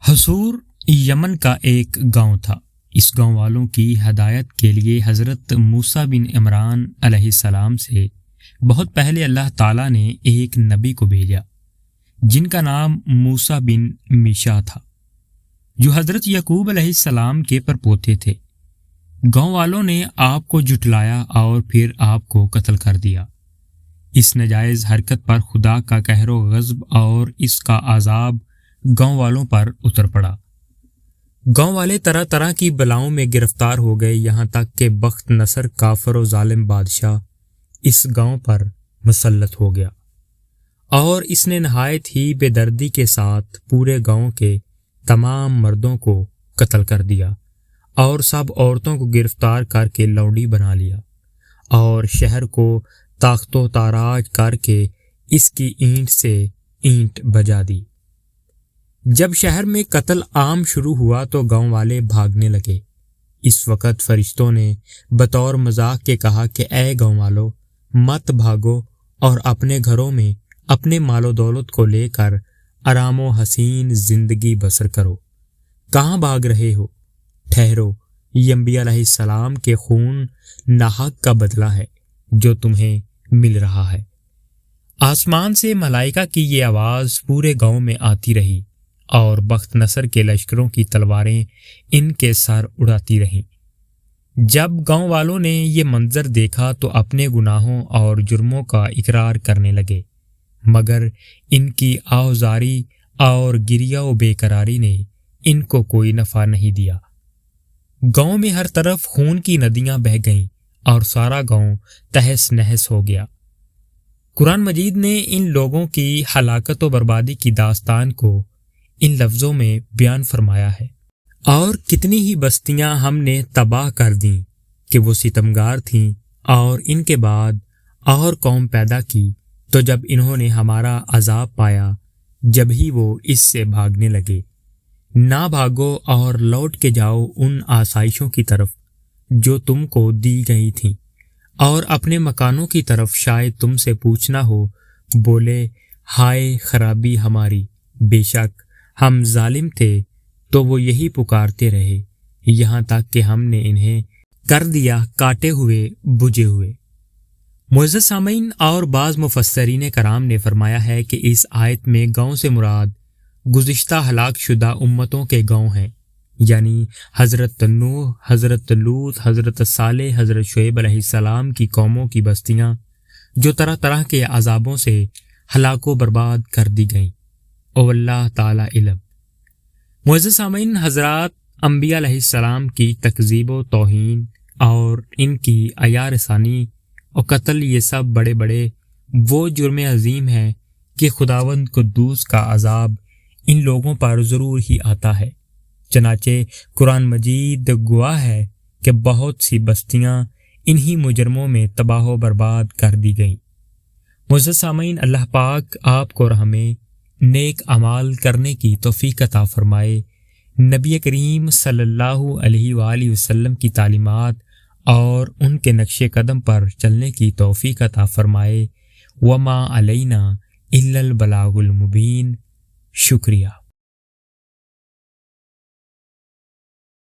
حصور یمن کا ایک گاؤں تھا۔ اس گاؤں والوں کی ہدایت کے لیے حضرت موسیٰ بن عمران علیہ السلام سے بہت پہلے اللہ تعالیٰ نے ایک نبی کو بھیجا جن کا نام موسیٰ بن میشا تھا، جو حضرت یعقوب علیہ السلام کے پرپوتے تھے۔ گاؤں والوں نے آپ کو جھٹلایا اور پھر آپ کو قتل کر دیا۔ اس ناجائز حرکت پر خدا کا قہر و غضب اور اس کا عذاب گاؤں والوں پر اتر پڑا۔ گاؤں والے طرح طرح کی بلاؤں میں گرفتار ہو گئے، یہاں تک کہ بخت نصر کافر و ظالم بادشاہ اس گاؤں پر مسلط ہو گیا، اور اس نے نہایت ہی بے دردی کے ساتھ پورے گاؤں کے تمام مردوں کو قتل کر دیا اور سب عورتوں کو گرفتار کر کے لونڈی بنا لیا، اور شہر کو تاخت و تاراج کر کے اس کی اینٹ سے اینٹ بجا دی۔ جب شہر میں قتل عام شروع ہوا تو گاؤں والے بھاگنے لگے۔ اس وقت فرشتوں نے بطور مذاق کے کہا کہ اے گاؤں والو، مت بھاگو اور اپنے گھروں میں اپنے مال و دولت کو لے کر آرام و حسین زندگی بسر کرو۔ کہاں بھاگ رہے ہو؟ ٹھہرو، یہ انبیاء علیہ السلام کے خون ناحق کا بدلہ ہے جو تمہیں مل رہا ہے۔ آسمان سے ملائکہ کی یہ آواز پورے گاؤں میں آتی رہی، اور بخت نصر کے لشکروں کی تلواریں ان کے سر اڑاتی رہیں۔ جب گاؤں والوں نے یہ منظر دیکھا تو اپنے گناہوں اور جرموں کا اقرار کرنے لگے، مگر ان کی آوزاری اور گریہ و بے قراری نے ان کو کوئی نفع نہیں دیا۔ گاؤں میں ہر طرف خون کی ندیاں بہہ گئیں اور سارا گاؤں تہس نہس ہو گیا۔ قرآن مجید نے ان لوگوں کی ہلاکت و بربادی کی داستان کو ان لفظوں میں بیان فرمایا ہے، اور کتنی ہی بستیاں ہم نے تباہ کر دیں کہ وہ ستمگار تھیں، اور ان کے بعد اور قوم پیدا کی تو جب انہوں نے ہمارا عذاب پایا جب ہی وہ اس سے بھاگنے لگے۔ نہ بھاگو اور لوٹ کے جاؤ ان آسائشوں کی طرف جو تم کو دی گئی تھیں، اور اپنے مکانوں کی طرف شاید تم سے پوچھنا ہو، بولے ہائے خرابی ہماری، بے شک ہم ظالم تھے، تو وہ یہی پکارتے رہے یہاں تک کہ ہم نے انہیں کر دیا کاٹے ہوئے بجھے ہوئے۔ معزز سامعین، اور بعض مفسرین کرام نے فرمایا ہے کہ اس آیت میں گاؤں سے مراد گزشتہ ہلاک شدہ امتوں کے گاؤں ہیں، یعنی حضرت نوح، حضرت لوط، حضرت صالح، حضرت شعیب علیہ السلام کی قوموں کی بستیاں جو طرح طرح کے عذابوں سے ہلاک و برباد کر دی گئیں۔ او اللہ تعالی علم۔ معزز سامعین، حضرات انبیاء علیہ السلام کی تکذیب و توہین اور ان کی عیار ثانی اور قتل، یہ سب بڑے بڑے وہ جرم عظیم ہیں کہ خداوند قدوس کا عذاب ان لوگوں پر ضرور ہی آتا ہے۔ چنانچہ قرآن مجید گواہ ہے کہ بہت سی بستیاں انہی مجرموں میں تباہ و برباد کر دی گئیں۔ معزز سامعین، اللہ پاک آپ کو اور ہمیں نیک اعمال کرنے کی توفیق عطا فرمائے، نبی کریم صلی اللہ علیہ وآلہ وسلم کی تعلیمات اور ان کے نقش قدم پر چلنے کی توفیق عطا فرمائے۔ وما علینا الا البلاغ المبین۔ شکریہ۔